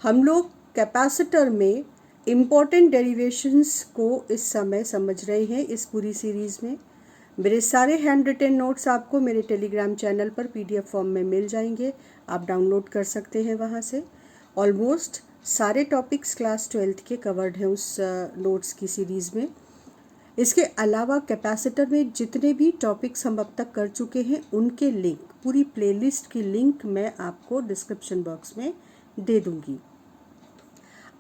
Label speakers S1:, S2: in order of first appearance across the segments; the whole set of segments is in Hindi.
S1: हम लोग कैपेसिटर में इम्पॉर्टेंट डेरिवेशंस को इस समय समझ रहे हैं इस पूरी सीरीज़ में। मेरे सारे हैंड रिटन नोट्स आपको मेरे टेलीग्राम चैनल पर पीडीएफ फॉर्म में मिल जाएंगे, आप डाउनलोड कर सकते हैं वहाँ से। ऑलमोस्ट सारे टॉपिक्स क्लास 12th के कवर्ड हैं उस नोट्स की सीरीज़ में। इसके अलावा कैपेसिटर में जितने भी टॉपिक्स हम अब तक कर चुके हैं उनके लिंक, पूरी प्लेलिस्ट की लिंक मैं आपको डिस्क्रिप्शन बॉक्स में दे दूंगी।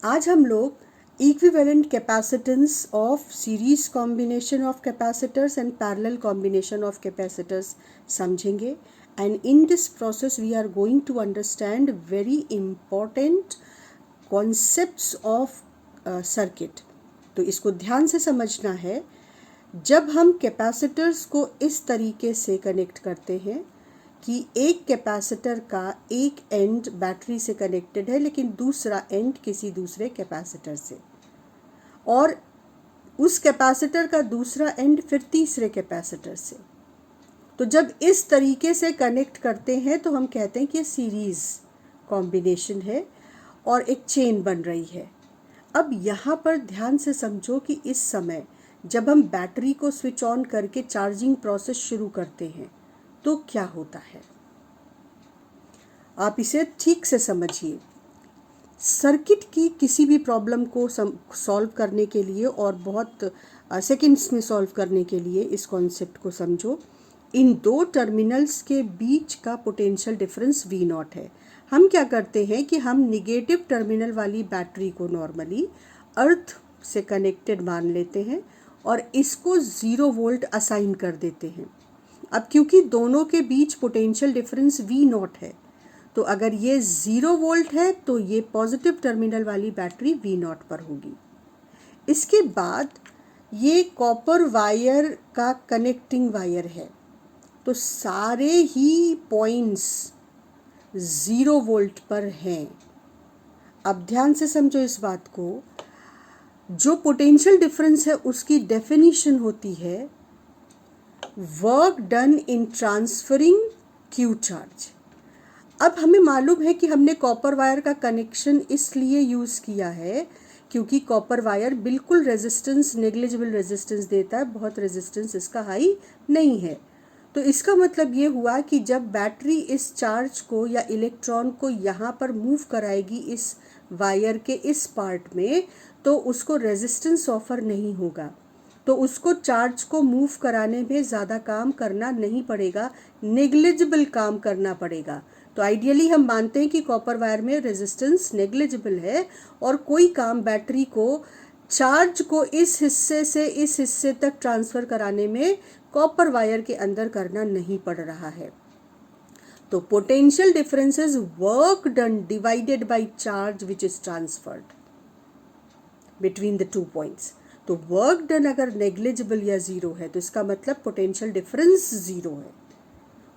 S1: आज हम लोग equivalent capacitance of series combination of capacitors and parallel combination of capacitors समझेंगे। And in this process we are going to understand very important concepts of circuit. तो इसको ध्यान से समझना है। जब हम कैपेसिटर्स को इस तरीके से कनेक्ट करते हैं कि एक कैपेसिटर का एक एंड बैटरी से कनेक्टेड है लेकिन दूसरा एंड किसी दूसरे कैपेसिटर से, और उस कैपेसिटर का दूसरा एंड फिर तीसरे कैपेसिटर से, तो जब इस तरीके से कनेक्ट करते हैं तो हम कहते हैं कि सीरीज कॉम्बिनेशन है और एक चेन बन रही है। अब यहाँ पर ध्यान से समझो कि इस समय जब हम बैटरी को स्विच ऑन करके चार्जिंग प्रोसेस शुरू करते हैं तो क्या होता है, आप इसे ठीक से समझिए। सर्किट की किसी भी प्रॉब्लम को सॉल्व करने के लिए और बहुत सेकंड्स में सॉल्व करने के लिए इस कॉन्सेप्ट को समझो। इन दो टर्मिनल्स के बीच का पोटेंशियल डिफरेंस V नॉट है। हम क्या करते हैं कि हम निगेटिव टर्मिनल वाली बैटरी को नॉर्मली अर्थ से कनेक्टेड मान लेते हैं और इसको 0 वोल्ट असाइन कर देते हैं। अब क्योंकि दोनों के बीच पोटेंशियल डिफरेंस V नॉट है, तो अगर ये 0 वोल्ट है तो ये पॉजिटिव टर्मिनल वाली बैटरी V नॉट पर होगी। इसके बाद ये कॉपर वायर का कनेक्टिंग वायर है, तो सारे ही पॉइंट्स 0 वोल्ट पर हैं। अब ध्यान से समझो इस बात को। जो पोटेंशियल डिफरेंस है उसकी डेफिनेशन होती है work done in transferring Q charge. अब हमें मालूम है कि हमने कॉपर वायर का कनेक्शन इसलिए यूज़ किया है क्योंकि कॉपर वायर बिल्कुल रेजिस्टेंस, नेग्लिजिबल रेजिस्टेंस देता है, बहुत रेजिस्टेंस इसका हाई नहीं है। तो इसका मतलब ये हुआ कि जब बैटरी इस चार्ज को या इलेक्ट्रॉन को यहाँ पर मूव कराएगी इस वायर के इस पार्ट में, तो उसको रेजिस्टेंस ऑफर नहीं होगा, तो उसको चार्ज को मूव कराने में ज़्यादा काम करना नहीं पड़ेगा, नेग्लिजिबल काम करना पड़ेगा। तो आइडियली हम मानते हैं कि कॉपर वायर में रेजिस्टेंस नेग्लिजिबल है और कोई काम बैटरी को चार्ज को इस हिस्से से इस हिस्से तक ट्रांसफ़र कराने में कॉपर वायर के अंदर करना नहीं पड़ रहा है। तो potential difference is work done divided by charge which is transferred between the 2 points. तो वर्क डन अगर नेग्लिजिबल या 0 है तो इसका मतलब पोटेंशियल डिफरेंस 0 है,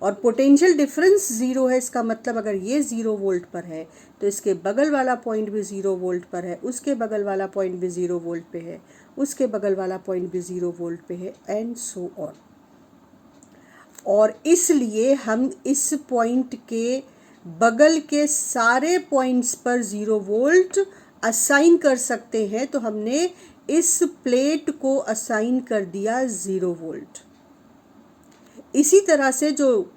S1: और पोटेंशियल डिफरेंस 0 है इसका मतलब अगर ये 0 वोल्ट पर है तो इसके बगल वाला पॉइंट भी 0 वोल्ट पर है, उसके बगल वाला पॉइंट भी 0 वोल्ट पे है, उसके बगल वाला पॉइंट भी 0 वोल्ट पे है, एंड सो ऑन। और इसलिए हम इस पॉइंट के बगल के सारे पॉइंट्स पर 0 वोल्ट असाइन कर सकते हैं। तो हमने इस प्लेट को असाइन कर दिया 0 वोल्ट। इसी तरह से जो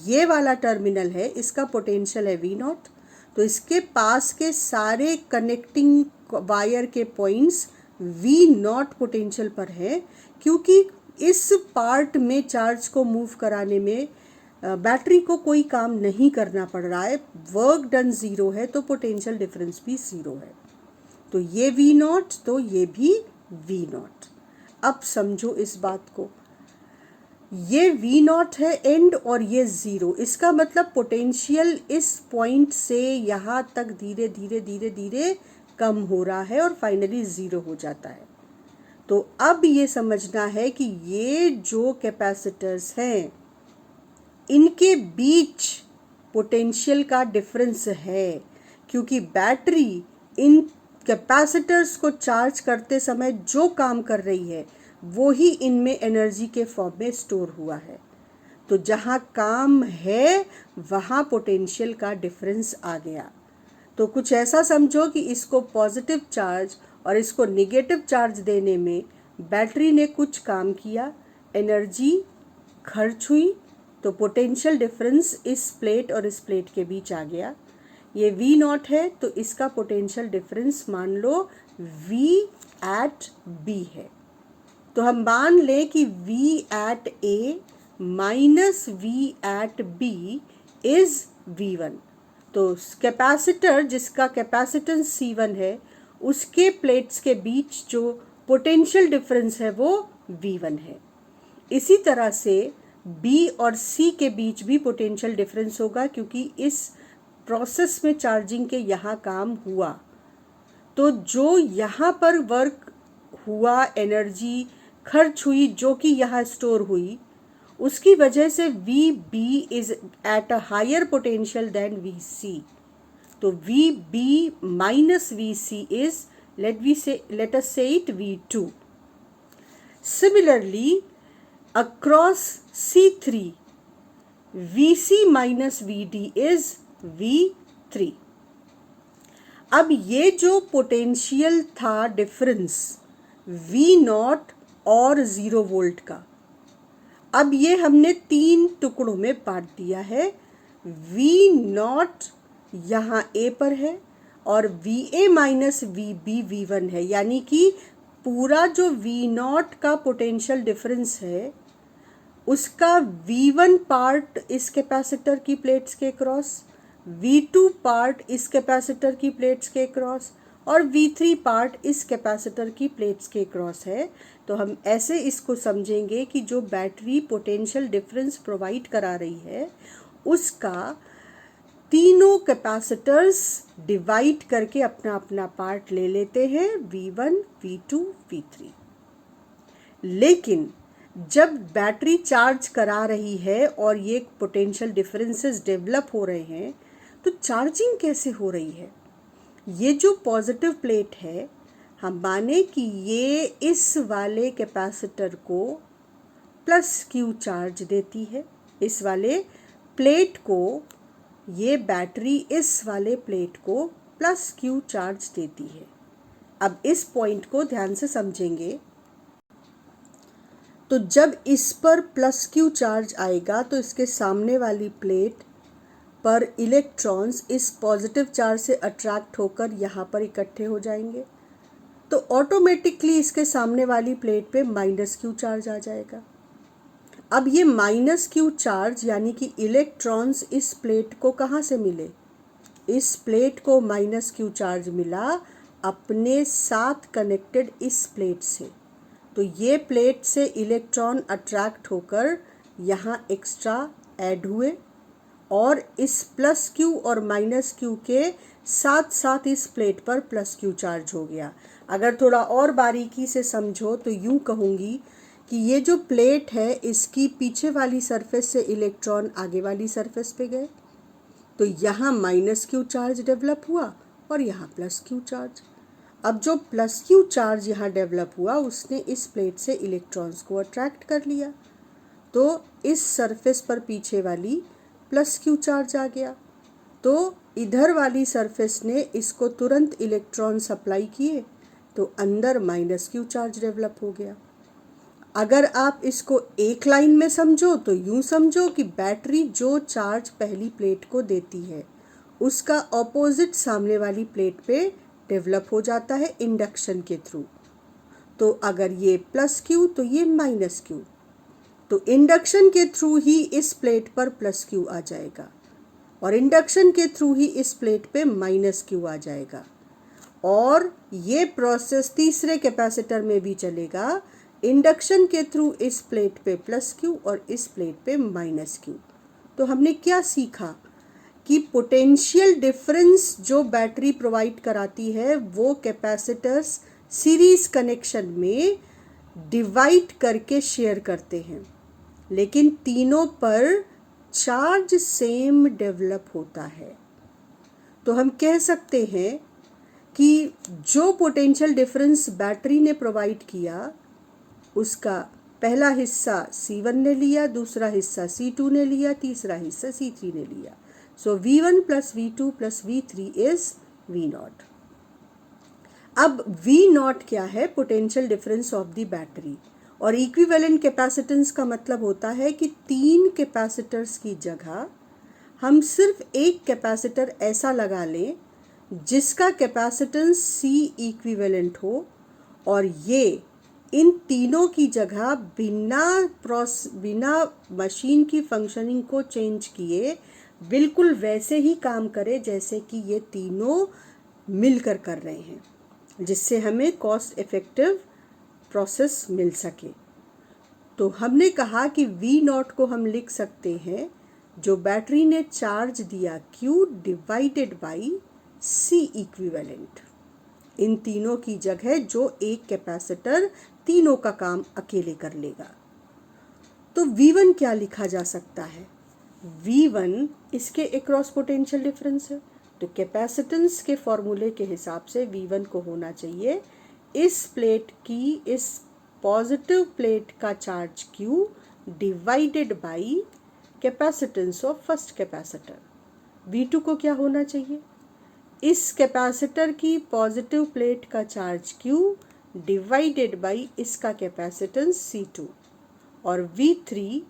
S1: ये वाला टर्मिनल है इसका पोटेंशियल है V नॉट, तो इसके पास के सारे कनेक्टिंग वायर के पॉइंट्स V नॉट पोटेंशियल पर है, क्योंकि इस पार्ट में चार्ज को मूव कराने में बैटरी को कोई काम नहीं करना पड़ रहा है, वर्क डन 0 है, तो पोटेंशियल डिफरेंस भी 0 है। तो ये V नॉट तो ये भी V नॉट। अब समझो इस बात को, ये V नॉट है एंड और ये 0, इसका मतलब पोटेंशियल इस पॉइंट से यहाँ तक धीरे धीरे धीरे धीरे कम हो रहा है और फाइनली 0 हो जाता है। तो अब ये समझना है कि ये जो कैपेसिटर्स हैं इनके बीच पोटेंशियल का डिफरेंस है, क्योंकि बैटरी इन कैपेसिटर्स को चार्ज करते समय जो काम कर रही है वो ही इनमें एनर्जी के फॉर्म में स्टोर हुआ है। तो जहाँ काम है वहाँ पोटेंशियल का डिफरेंस आ गया। तो कुछ ऐसा समझो कि इसको पॉजिटिव चार्ज और इसको निगेटिव चार्ज देने में बैटरी ने कुछ काम किया, एनर्जी खर्च हुई, तो पोटेंशियल डिफरेंस इस प्लेट और इस प्लेट के बीच आ गया। ये V0 है तो इसका पोटेंशियल डिफरेंस मान लो V at B है। तो हम मान लें कि V at A minus V at B is V1। तो कैपेसिटर जिसका कैपेसिटेंस C1 है उसके प्लेट्स के बीच जो पोटेंशियल डिफरेंस है वो V1 है। इसी तरह से B और C के बीच भी पोटेंशियल डिफरेंस होगा क्योंकि इस प्रोसेस में चार्जिंग के यहाँ काम हुआ, तो जो यहाँ पर वर्क हुआ, एनर्जी खर्च हुई जो कि यहाँ स्टोर हुई, उसकी वजह से VB is at a higher potential then VC। तो VB minus VC is let us say it V2. Similarly, across C3, VC minus VD is V3। अब ये जो पोटेंशियल था डिफरेंस V0 और 0 वोल्ट का, अब ये हमने 3 टुकड़ों में बांट दिया है। V0 यहाँ A पर है और VA माइनस VB V1 है, यानी कि पूरा जो V0 का पोटेंशियल डिफरेंस है उसका V1 पार्ट इस कैपेसिटर की प्लेट्स के क्रॉस, V2 पार्ट इस कैपेसिटर की प्लेट्स के क्रॉस और V3 पार्ट इस कैपेसिटर की प्लेट्स के क्रॉस है। तो हम ऐसे इसको समझेंगे कि जो बैटरी पोटेंशियल डिफरेंस प्रोवाइड करा रही है उसका तीनों कैपेसिटर्स डिवाइड करके अपना अपना पार्ट ले लेते हैं, V1, V2, V3। लेकिन जब बैटरी चार्ज करा रही है और ये पोटेंशियल डिफरेंसेस डेवलप हो रहे हैं तो चार्जिंग कैसे हो रही है? ये जो पॉजिटिव प्लेट है, हम माने कि ये इस वाले कैपेसिटर को प्लस Q चार्ज देती है, इस वाले प्लेट को ये बैटरी इस वाले प्लेट को प्लस Q चार्ज देती है। अब इस पॉइंट को ध्यान से समझेंगे। तो जब इस पर प्लस Q चार्ज आएगा तो इसके सामने वाली प्लेट पर इलेक्ट्रॉन्स इस पॉजिटिव चार्ज से अट्रैक्ट होकर यहाँ पर इकट्ठे हो जाएंगे, तो ऑटोमेटिकली इसके सामने वाली प्लेट पे माइनस Q चार्ज आ जाएगा। अब ये माइनस Q चार्ज यानी कि इलेक्ट्रॉन्स इस प्लेट को कहाँ से मिले? इस प्लेट को माइनस Q चार्ज मिला अपने साथ कनेक्टेड इस प्लेट से। तो ये प्लेट से इलेक्ट्रॉन अट्रैक्ट होकर यहाँ एक्स्ट्रा ऐड हुए और इस प्लस Q और माइनस Q के साथ साथ इस प्लेट पर प्लस Q चार्ज हो गया। अगर थोड़ा और बारीकी से समझो तो यूँ कहूँगी कि ये जो प्लेट है इसकी पीछे वाली सरफेस से इलेक्ट्रॉन आगे वाली सरफेस पे गए, तो यहाँ माइनस Q चार्ज डेवलप हुआ और यहाँ प्लस Q चार्ज। अब जो प्लस Q चार्ज यहाँ डेवलप हुआ उसने इस प्लेट से इलेक्ट्रॉन्स को अट्रैक्ट कर लिया, तो इस सरफेस पर पीछे वाली प्लस Q चार्ज आ गया, तो इधर वाली सरफेस ने इसको तुरंत इलेक्ट्रॉन सप्लाई किए, तो अंदर माइनस Q चार्ज डेवलप हो गया। अगर आप इसको एक लाइन में समझो तो यूँ समझो कि बैटरी जो चार्ज पहली प्लेट को देती है उसका ऑपोजिट सामने वाली प्लेट पे डेवलप हो जाता है इंडक्शन के थ्रू। तो अगर ये प्लस Q तो ये माइनस Q, तो इंडक्शन के थ्रू ही इस प्लेट पर प्लस Q आ जाएगा और इंडक्शन के थ्रू ही इस प्लेट पे माइनस Q आ जाएगा। और ये प्रोसेस तीसरे कैपेसिटर में भी चलेगा, इंडक्शन के थ्रू इस प्लेट पे प्लस Q और इस प्लेट पे माइनस Q। तो हमने क्या सीखा कि पोटेंशियल डिफरेंस जो बैटरी प्रोवाइड कराती है वो कैपेसिटर्स सीरीज कनेक्शन में डिवाइड करके शेयर करते हैं, लेकिन तीनों पर चार्ज सेम डेवलप होता है। तो हम कह सकते हैं कि जो पोटेंशियल डिफरेंस बैटरी ने प्रोवाइड किया उसका पहला हिस्सा C1 ने लिया, दूसरा हिस्सा C2 ने लिया, तीसरा हिस्सा C3 ने लिया। So V1 plus V2 plus V3 is V naught. अब वी नॉट क्या है? Potential difference of the battery. और इक्विवेलेंट कैपेसिटेंस का मतलब होता है कि 3 कैपेसिटर्स की जगह हम सिर्फ एक कैपेसिटर ऐसा लगा लें जिसका कैपेसिटेंस C इक्विवेलेंट हो, और ये इन तीनों की जगह बिना मशीन की फंक्शनिंग को चेंज किए बिल्कुल वैसे ही काम करे जैसे कि ये तीनों मिलकर कर रहे हैं, जिससे हमें कॉस्ट इफेक्टिव प्रोसेस मिल सके। तो हमने कहा कि V नॉट को हम लिख सकते हैं जो बैटरी ने चार्ज दिया Q divided by C equivalent, इन तीनों की जगह जो एक कैपेसिटर तीनों का काम अकेले कर लेगा। तो V1 क्या लिखा जा सकता है? V1 इसके अक्रॉस पोटेंशियल डिफरेंस है, तो कैपेसिटेंस के फॉर्मूले के हिसाब से V1 को होना चाहिए इस प्लेट की, इस पॉजिटिव प्लेट का charge Q divided by capacitance of first capacitor. V2 को क्या होना चाहिए? इस कैपेसिटर की पॉजिटिव प्लेट का चार्ज Q डिवाइडेड बाई इसका कैपेसिटेंस C2, और V3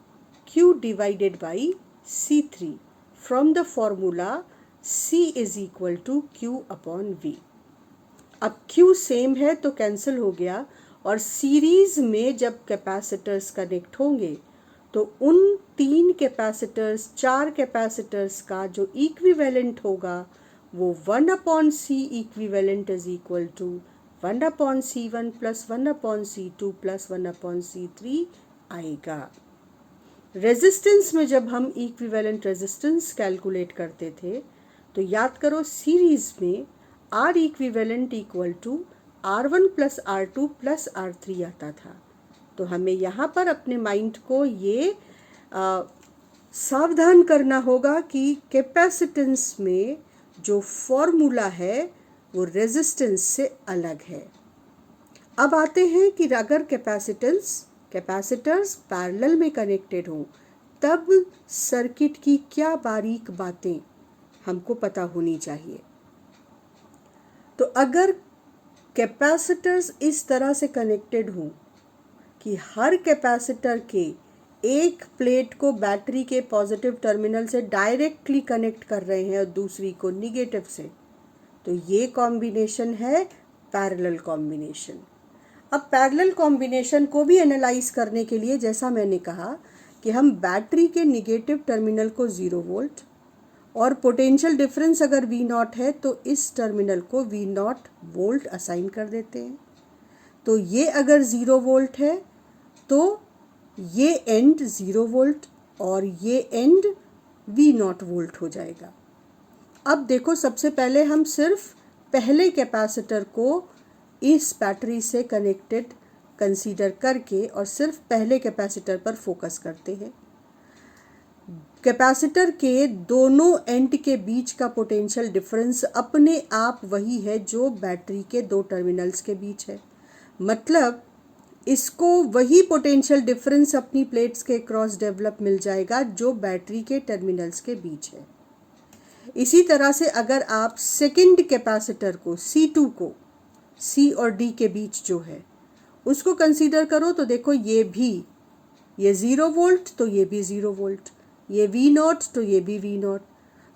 S1: Q डिवाइडेड बाई C3 from the formula C is equal to Q upon V। अब Q सेम है तो कैंसिल हो गया, और सीरीज में जब कैपेसिटर्स कनेक्ट होंगे तो उन 3 कैपेसिटर्स, 4 कैपेसिटर्स का जो इक्विवेलेंट होगा वो 1 upon C equivalent is equal to 1 upon C1 plus 1 upon C2 plus 1 upon C3 आएगा। रेजिस्टेंस में जब हम इक्विवेलेंट रेजिस्टेंस कैलकुलेट करते थे तो याद करो सीरीज में R equivalent equal to R1 plus R2 plus R3 आता था। तो हमें यहाँ पर अपने माइंड को ये सावधान करना होगा कि कैपेसिटेंस में जो फॉर्मूला है वो रेजिस्टेंस से अलग है। अब आते हैं कि अगर कैपेसिटर्स पैरेलल में कनेक्टेड हों तब सर्किट की क्या बारीक बातें हमको पता होनी चाहिए। तो अगर कैपेसिटर्स इस तरह से कनेक्टेड हों कि हर कैपेसिटर के एक प्लेट को बैटरी के पॉजिटिव टर्मिनल से डायरेक्टली कनेक्ट कर रहे हैं और दूसरी को निगेटिव से, तो ये कॉम्बिनेशन है पैरेलल कॉम्बिनेशन। अब पैरेलल कॉम्बिनेशन को भी एनालाइज करने के लिए जैसा मैंने कहा कि हम बैटरी के निगेटिव टर्मिनल को 0 वोल्ट और पोटेंशियल डिफरेंस अगर V नॉट है तो इस टर्मिनल को V नॉट वोल्ट असाइन कर देते हैं। तो ये अगर 0 वोल्ट है तो ये एंड 0 वोल्ट और ये एंड V नॉट वोल्ट हो जाएगा। अब देखो, सबसे पहले हम सिर्फ पहले कैपेसिटर को इस बैटरी से कनेक्टेड कंसीडर करके और सिर्फ पहले कैपेसिटर पर फोकस करते हैं। कैपेसिटर के दोनों एंड के बीच का पोटेंशियल डिफरेंस अपने आप वही है जो बैटरी के 2 टर्मिनल्स के बीच है, मतलब इसको वही पोटेंशियल डिफरेंस अपनी प्लेट्स के क्रॉस डेवलप मिल जाएगा जो बैटरी के टर्मिनल्स के बीच है। इसी तरह से अगर आप सेकंड कैपेसिटर को C2 को C और D के बीच जो है उसको कंसीडर करो तो देखो ये 0 वोल्ट तो ये भी 0 वोल्ट, ये V नॉट तो ये भी V नॉट,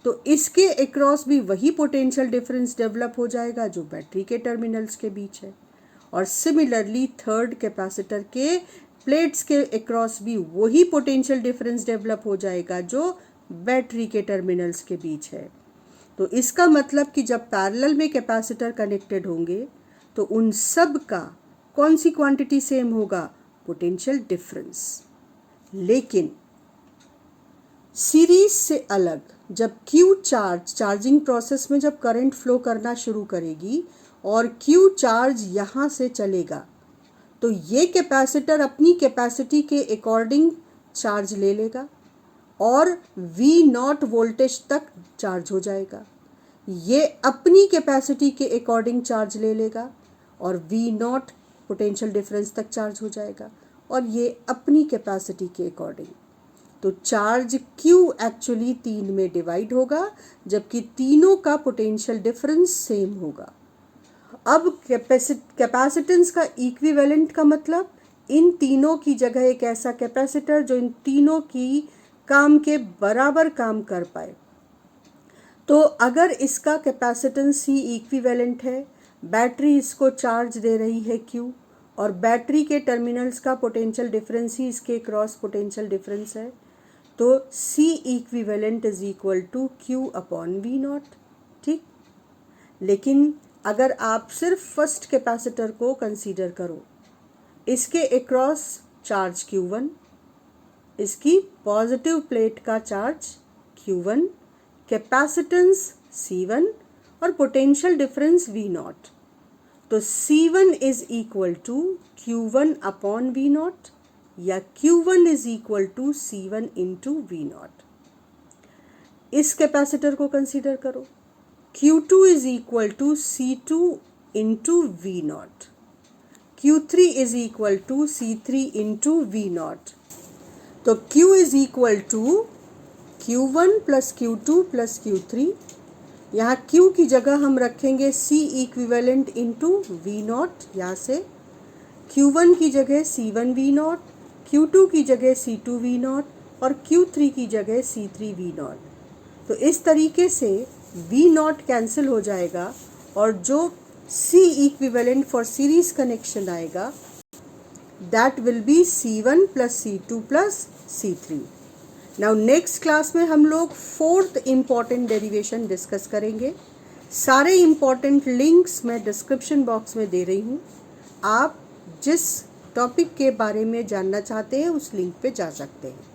S1: तो इसके अक्रॉस भी वही पोटेंशियल डिफरेंस डेवलप हो जाएगा जो बैटरी के टर्मिनल्स के बीच है। और सिमिलरली थर्ड कैपेसिटर के प्लेट्स के अक्रॉस भी वही पोटेंशियल डिफरेंस डेवलप हो जाएगा जो बैटरी के टर्मिनल्स के बीच है। तो इसका मतलब कि जब पैरेलल में कैपेसिटर कनेक्टेड होंगे तो उन सब का कौन सी क्वांटिटी सेम होगा? Potential difference. लेकिन सीरीज से अलग जब Q चार्जिंग प्रोसेस में जब करंट फ्लो करना शुरू करेगी और Q चार्ज यहाँ से चलेगा तो ये कैपेसिटर अपनी कैपेसिटी के अकॉर्डिंग चार्ज ले लेगा और V नॉट वोल्टेज तक चार्ज हो जाएगा। ये अपनी कैपेसिटी के अकॉर्डिंग चार्ज ले लेगा और V नॉट पोटेंशियल डिफरेंस तक चार्ज हो जाएगा और ये अपनी कैपेसिटी के अकॉर्डिंग। तो चार्ज Q एक्चुअली 3 में डिवाइड होगा, जबकि तीनों का पोटेंशियल डिफरेंस सेम होगा। अब कैपेसिटेंस का इक्विवेलेंट का मतलब इन तीनों की जगह एक ऐसा कैपेसिटर जो इन तीनों की काम के बराबर काम कर पाए। तो अगर इसका कैपेसिटेंस ही इक्विवेलेंट है, बैटरी इसको चार्ज दे रही है Q, और बैटरी के टर्मिनल्स का पोटेंशियल डिफरेंस ही इसके क्रॉस पोटेंशियल डिफरेंस है, तो C equivalent is equal to Q upon V naught. ठीक, लेकिन अगर आप सिर्फ फर्स्ट कैपेसिटर को कंसीडर करो, इसके अक्रॉस चार्ज Q1, इसकी पॉजिटिव प्लेट का चार्ज Q1, कैपेसिटेंस C1 और पोटेंशियल डिफरेंस V नॉट, तो C1 is equal to Q1 upon V naught या Q1 is equal to C1 into V naught. इस कैपेसिटर को कंसीडर करो, Q2 is equal to C2 into V naught, Q3 is equal to C3 into V naught. तो Q is equal to Q1 plus Q2 plus Q3, यहाँ Q की जगह हम रखेंगे C equivalent into V not, यहाँ से Q1 की जगह C1 V नॉट, Q2 की जगह C2 V नॉट और Q3 की जगह C3 V नॉट। तो इस तरीके से V नॉट कैंसिल हो जाएगा और जो C equivalent for series connection आएगा that will be C1 plus C2 plus C3। Now next class में हम लोग फोर्थ इम्पॉर्टेंट डेरिवेशन डिस्कस करेंगे। सारे इम्पॉर्टेंट लिंक्स मैं डिस्क्रिप्शन बॉक्स में दे रही हूँ, आप जिस टॉपिक के बारे में जानना चाहते हैं उस लिंक पे जा सकते हैं।